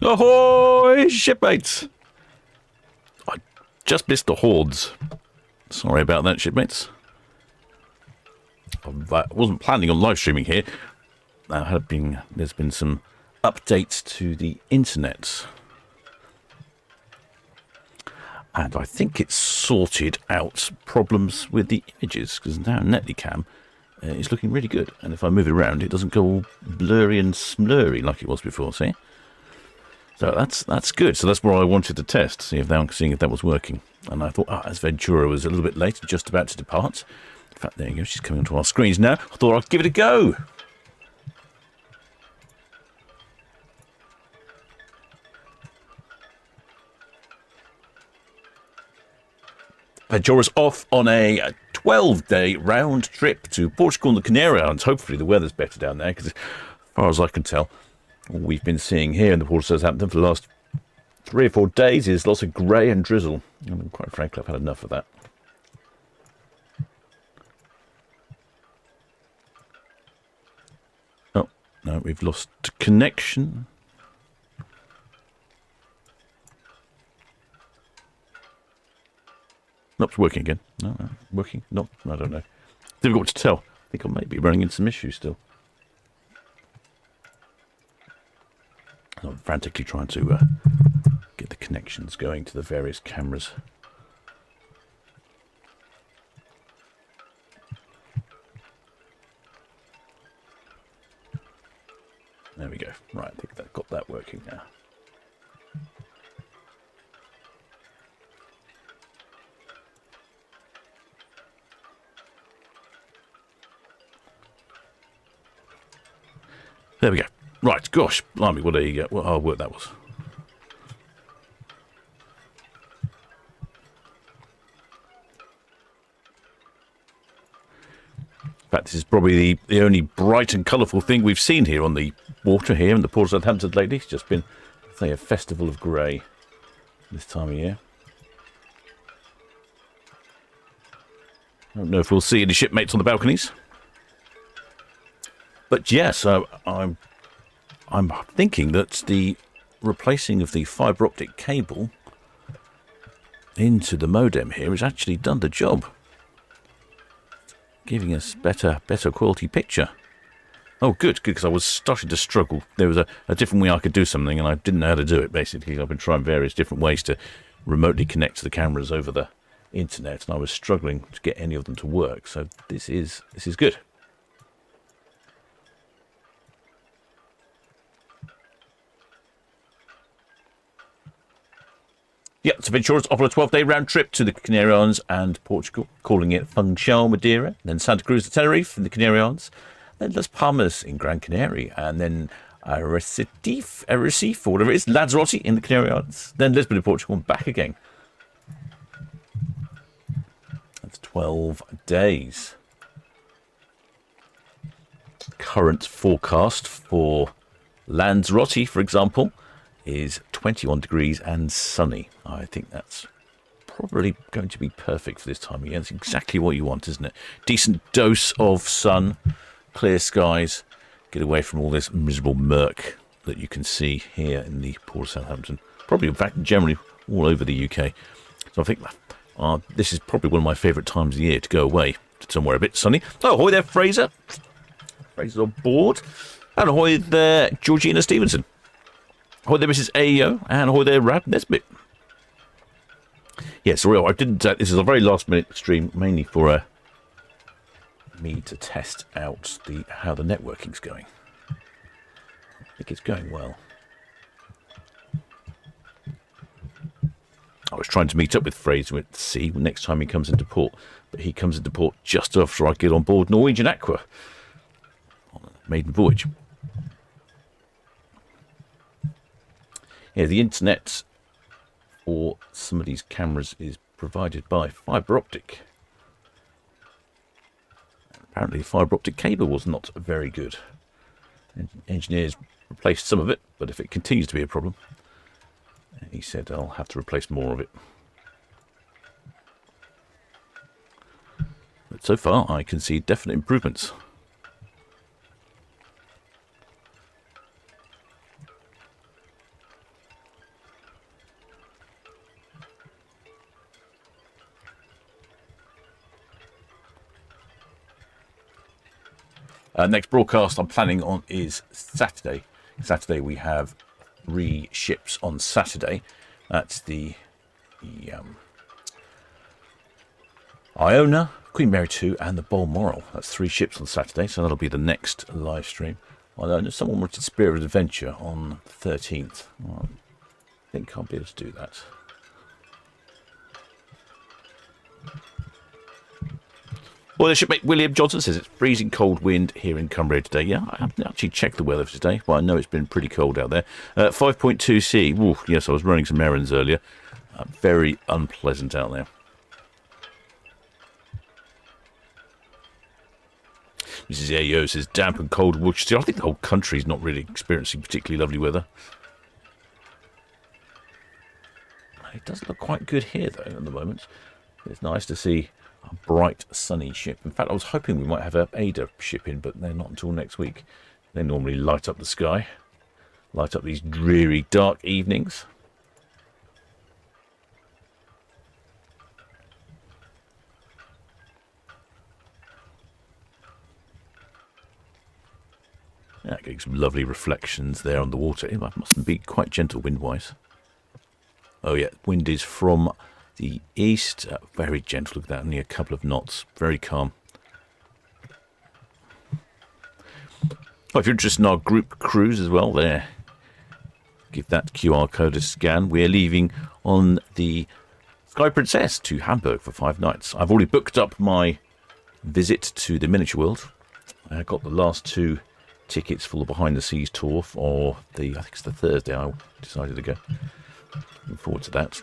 Ahoy, shipmates! I just missed the hordes. Sorry about that, shipmates. I wasn't planning on live streaming here. There's been some updates to the internet. And I think it's sorted out problems with the images, because now Netlycam is looking really good. And if I move it around, it doesn't go all blurry and smurry like it was before, see? So that's good. So that's what I wanted to test, seeing if that was working. And I thought, as Ventura was a little bit late, just about to depart. In fact, there you go, she's coming onto our screens now. I thought I'd give it a go. Ventura's off on a 12-day round trip to Portugal and the Canary Islands. Hopefully the weather's better down there, because as far as I can tell, all we've been seeing here in the port of Southampton for the last 3 or 4 days is lots of grey and drizzle. And quite frankly, I've had enough of that. Oh, no, we've lost connection. Nope, it's working again. No, working? No, I don't know. Difficult to tell. I think I may be running into some issues still. I'm frantically trying to get the connections going to the various cameras. There we go. Right, I think I've got that working now. There we go. Right, gosh, blimey, what hard work that was. In fact, this is probably the only bright and colourful thing we've seen here on the water here in the port of Southampton lately. It's just been, say, a festival of grey this time of year. I don't know if we'll see any shipmates on the balconies. But yes, I'm thinking that the replacing of the fibre optic cable into the modem here has actually done the job, giving us better quality picture. Oh, good, because I was starting to struggle. There was a different way I could do something, and I didn't know how to do it. Basically, I've been trying various different ways to remotely connect to the cameras over the internet, and I was struggling to get any of them to work. So this is good. Yeah, so Ventura's off on a 12-day round trip to the Canary Islands and Portugal, calling it Funchal, Madeira, then Santa Cruz de Tenerife in the Canary Islands, then Las Palmas in Gran Canaria, and then Arrecife, or whatever it is, Lanzarote in the Canary Islands, then Lisbon in Portugal, and back again. That's 12 days. Current forecast for Lanzarote, for example, is 21 degrees and sunny. I think that's probably going to be perfect for this time of year. That's exactly what you want, isn't it? Decent dose of sun, clear skies, get away from all this miserable murk that you can see here in the port of Southampton. Probably, in fact, generally all over the UK. So I think this is probably one of my favourite times of the year to go away to somewhere a bit sunny. Oh, ahoy there, Fraser. Fraser's on board. And ahoy there, Georgina Stevenson. Ahoy there, Mrs. AEO, and ahoy there, Rab Nesbitt. Yes, real. I didn't. This is a very last-minute stream, mainly for me to test out how the networking's going. I think it's going well. I was trying to meet up with Fraser at sea next time he comes into port, but he comes into port just after I get on board Norwegian Aqua on a maiden voyage. Yeah, the internet for some of these cameras is provided by fibre optic. Apparently, the fibre optic cable was not very good. Engineers replaced some of it, but if it continues to be a problem, he said I'll have to replace more of it. But so far, I can see definite improvements. Next broadcast I'm planning on is Saturday. Saturday we have 3 ships on Saturday. That's the Iona, Queen Mary 2 and the Balmoral. That's 3 ships on Saturday, so that'll be the next live stream. Although someone wanted Spirit of Adventure on the 13th. Well, I think I'll be able to do that. Well, the shipmate William Johnson says it's freezing cold wind here in Cumbria today. Yeah, I haven't actually checked the weather for today, but I know it's been pretty cold out there. 5.2 C. Ooh, yes, I was running some errands earlier. Very unpleasant out there. Mrs. Ayo says damp and cold Worcestershire. I think the whole country is not really experiencing particularly lovely weather. It does look quite good here, though, at the moment. It's nice to see a bright, sunny ship. In fact, I was hoping we might have an Ada ship in, but they're not until next week. They normally light up the sky, light up these dreary, dark evenings. Yeah, getting some lovely reflections there on the water. It must be quite gentle wind-wise. Oh yeah, wind is from the east. Very gentle, look at that, only a couple of knots. Very calm. Oh, if you're interested in our group cruise as well, there. Give that QR code a scan. We're leaving on the Sky Princess to Hamburg for 5 nights. I've already booked up my visit to the miniature world. I got the last 2 tickets for the behind the scenes tour for the, I think it's the Thursday I decided to go. Looking forward to that.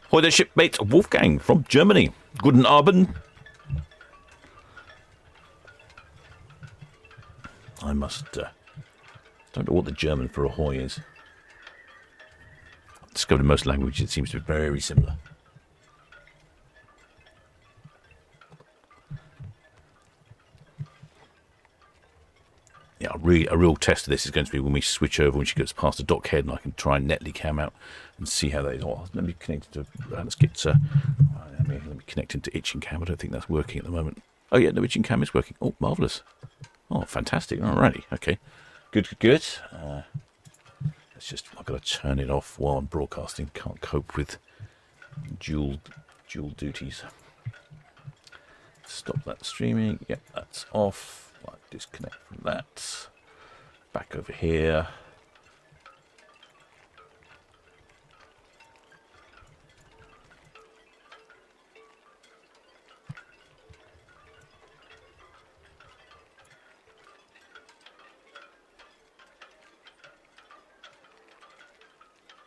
Ahoy there, shipmate Wolfgang from Germany. Guten Abend. I must don't know what the German for ahoy is. I've discovered in most languages it seems to be very similar. Yeah, a real test of this is going to be when we switch over, when she gets past the dock head, and I can try and netly cam out and see how they. Oh, let me connect to. Let's get. Let me connect into itching cam. I don't think that's working at the moment. Oh yeah, no, itching cam is working. Oh, marvelous. Oh, fantastic. Alrighty, okay. Good. It's just I've got to turn it off while I'm broadcasting. Can't cope with dual duties. Stop that streaming. Yep, that's off. Right, disconnect from that. Back over here.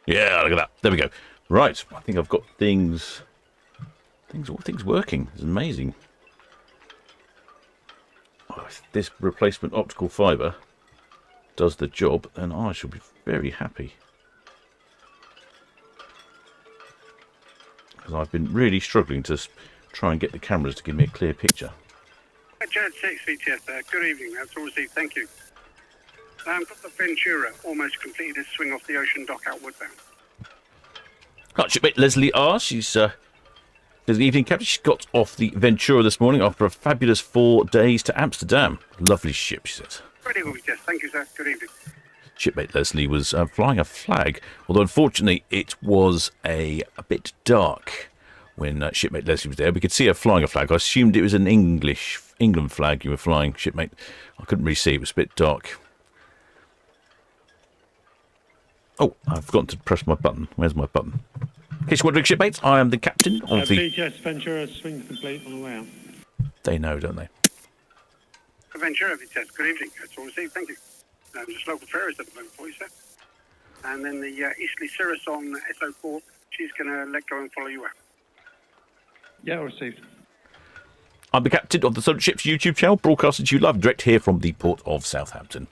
Yeah, look at that. There we go. Right, I think I've got things working. It's amazing. Oh, if this replacement optical fibre does the job, then I shall be very happy. Because I've been really struggling to try and get the cameras to give me a clear picture. Jet 6 VTS, good evening. That's all received. Thank you. Got the Ventura almost completed his swing off the ocean dock outward bound. Right, shipmate Leslie R. She's there's an evening captain. She got off the Ventura this morning after a fabulous 4 days to Amsterdam. Lovely ship, she says. Very good, yes. Thank you, sir. Good evening. Shipmate Leslie was flying a flag, although unfortunately it was a bit dark when shipmate Leslie was there. We could see her flying a flag. I assumed it was an England flag you were flying, shipmate. I couldn't really see. It was a bit dark. Oh, I've forgotten to press my button. Where's my button? In case you're wondering, shipmates, I am the captain of the... BTS Ventura, swing complete on the way out. They know, don't they? Ventura VTS, good evening. That's all received. Thank you. Just local ferries at the moment for you, sir. And then the Eastleigh Cirrus on SO4, she's going to let go and follow you out. Yeah, received. I'm the captain of the Solent Ships YouTube channel, broadcasting to you live and direct here from the port of Southampton.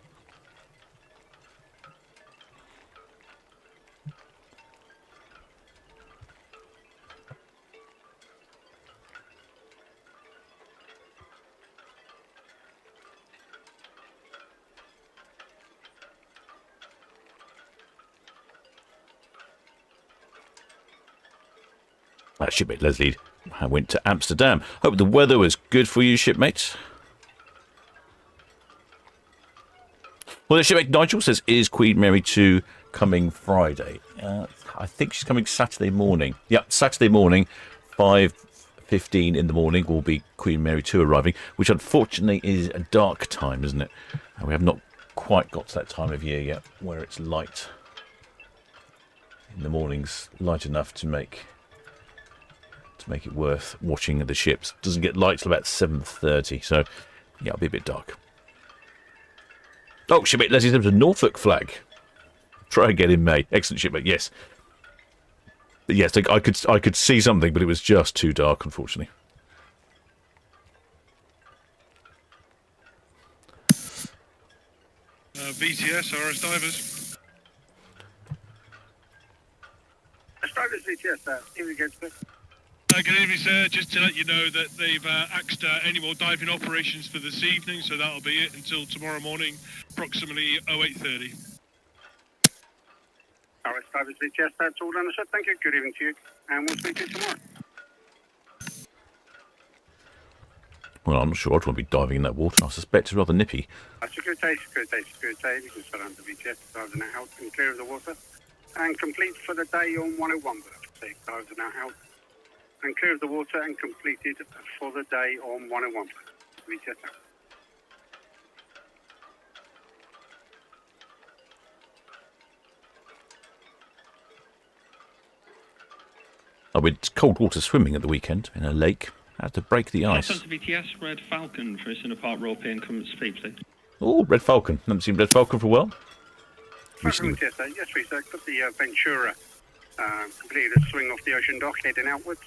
Shipmate Leslie went to Amsterdam. Hope the weather was good for you, shipmates. Well, the shipmate Nigel says, is Queen Mary 2 coming Friday? I think she's coming Saturday morning. Yep, Saturday morning, 5:15 in the morning will be Queen Mary 2 arriving, which unfortunately is a dark time, isn't it? And we have not quite got to that time of year yet where it's light in the mornings, light enough to make it worth watching the ships. Doesn't get light till about 7:30, so yeah, it'll be a bit dark. Oh, shipmate Leslie, there's a Norfolk flag. Try again in May. Excellent, shipmate. Yes. Yes, I could see something, but it was just too dark, unfortunately. VTS, RS Divers. Divers VTS, here we go, sir. Good evening, sir. Just to let you know that they've axed any more diving operations for this evening, so that'll be it until tomorrow morning, approximately 08:30. RS Divers VTS, that's all understood. Thank you. Good evening to you, and we'll speak to you tomorrow. Well, I'm not sure I'd want to be diving in that water. I suspect it's rather nippy. Security. You can set under VTS, divers now out and clear of the water. And complete for the day on 101. Divers now out and clear of the water and completed for the day on 101. VTS out. I went cold water swimming at the weekend in a lake. Had to break the ice. Southampton VTS, Red Falcon for Center Park Rope and come to speed, please. Oh, Red Falcon. Haven't seen Red Falcon for a while. Recently. Yes, please, sir. Got the Ventura completed a swing off the ocean dock heading outwards.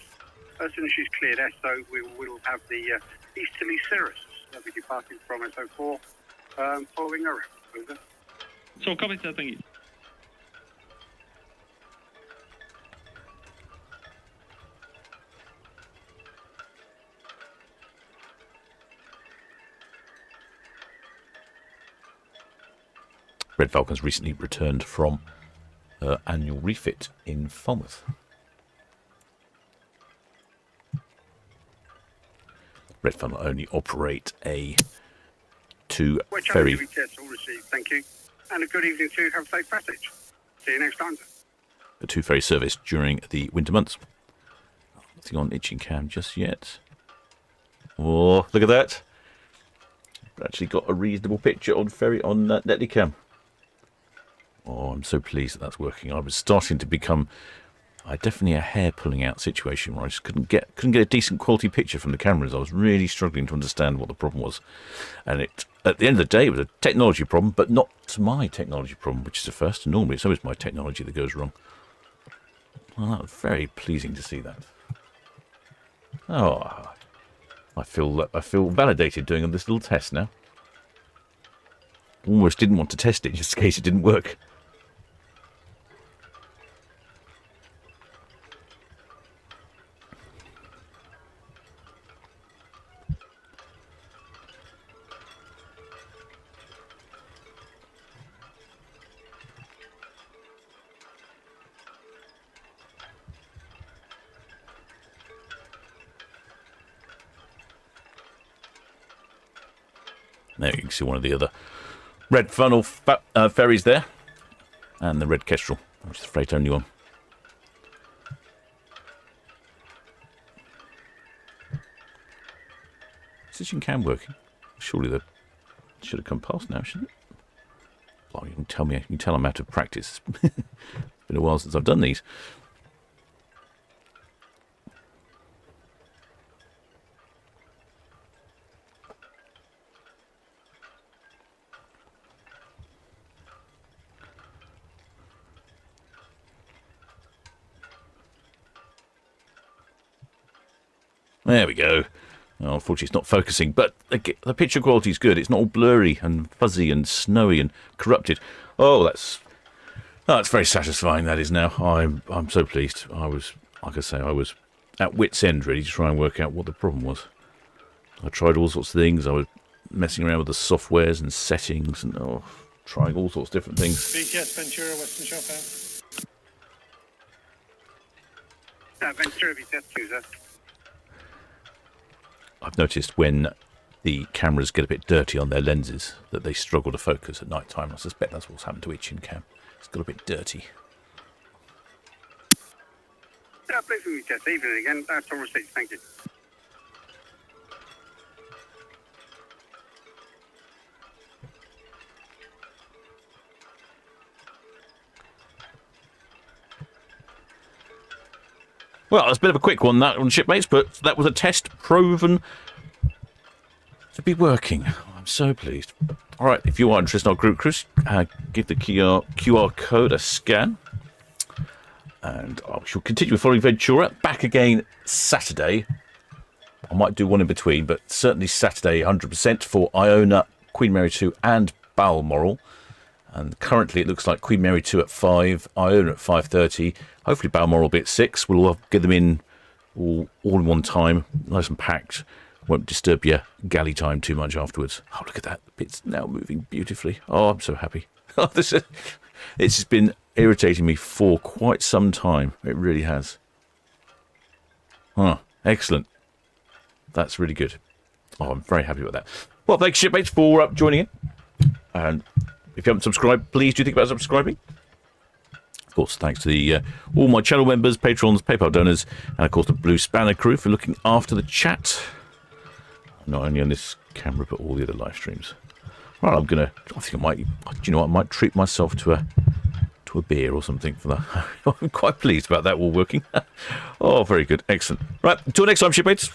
As soon as she's cleared SO, we will have the easterly Cirrus. They'll be departing from SO4, following her out. Over. So, copy, sir. Thank you. Red Falcon's recently returned from her annual refit in Falmouth. Red Falcon only operate a two-ferry. All received, thank you. And a good evening to you. Have a safe passage. See you next time. A two-ferry service during the winter months. Nothing on itching cam just yet. Oh, look at that! I've actually got a reasonable picture on ferry on Netley cam. Oh, I'm so pleased that that's working. I was starting to become definitely a hair pulling out situation where I just couldn't get a decent quality picture from the cameras. I was really struggling to understand what the problem was. And at the end of the day, it was a technology problem, but not my technology problem, which is the first. And normally it's always my technology that goes wrong. Well, that was very pleasing to see that. Oh, I feel validated doing this little test now. Almost didn't want to test it just in case it didn't work. There you can see one of the other red funnel ferries there, and the red Kestrel, which is the freight only one. Is this in cam working? Surely that should have come past now, shouldn't it? Well, you can tell me. You can tell I'm out of practice. It's been a while since I've done these. There we go. Oh, unfortunately, it's not focusing, but the picture quality is good. It's not all blurry and fuzzy and snowy and corrupted. Oh, that's very satisfying. That is now. I'm so pleased. I was, like I say, I was at wit's end really to try and work out what the problem was. I tried all sorts of things. I was messing around with the softwares and settings and trying all sorts of different things. VTS Ventura, Western Shop out. Ventura, busiest, sir. I've noticed when the cameras get a bit dirty on their lenses that they struggle to focus at night time. I suspect that's what's happened to each in cam. It's got a bit dirty. Yeah, please, busiest. Evening again. That's all receipts. Thank you. Well, it's a bit of a quick one, that one, shipmates, but that was a test proven to be working. I'm so pleased. All right, if you are interested in our group cruise, give the QR code a scan. And I shall continue following Ventura. Back again Saturday. I might do one in between, but certainly Saturday 100% for Iona, Queen Mary 2 and Balmoral. And currently it looks like Queen Mary 2 at 5, Iona at 5:30. Hopefully Balmoral will be at 6. We'll get them in all in one time, nice and packed. Won't disturb your galley time too much afterwards. Oh, look at that. The bit's now moving beautifully. Oh, I'm so happy. It's just been irritating me for quite some time. It really has. Excellent. That's really good. Oh, I'm very happy with that. Well, thanks, shipmates, for joining in. And if you haven't subscribed, please do think about subscribing. Of course, thanks to all my channel members, patrons, PayPal donors, and of course the Blue Spanner crew for looking after the chat. Not only on this camera, but all the other live streams. Right, I think I might, do you know what, I might treat myself to a beer or something for that. I'm quite pleased about that all working. Oh, very good. Excellent. Right, until next time, shipmates.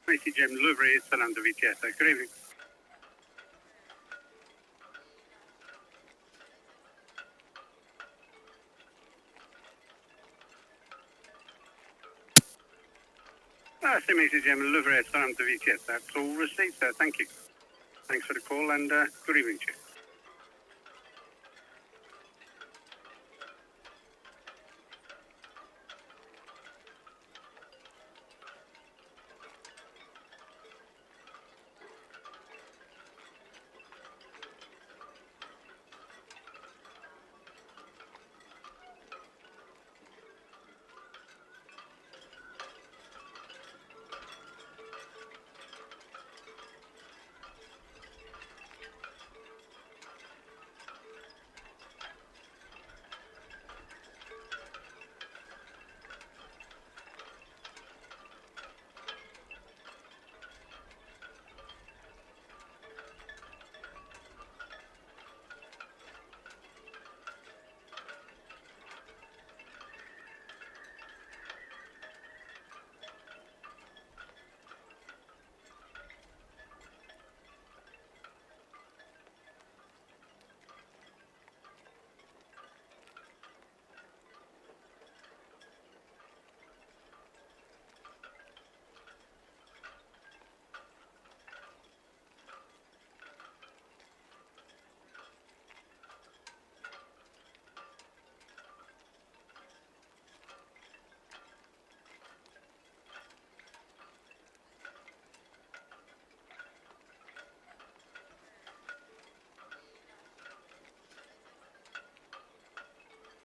Message Louvre, Solent Ships. Good evening. Same message Louvre, Solent Ships. That's all received, sir. Thank you. Thanks for the call and good evening to you.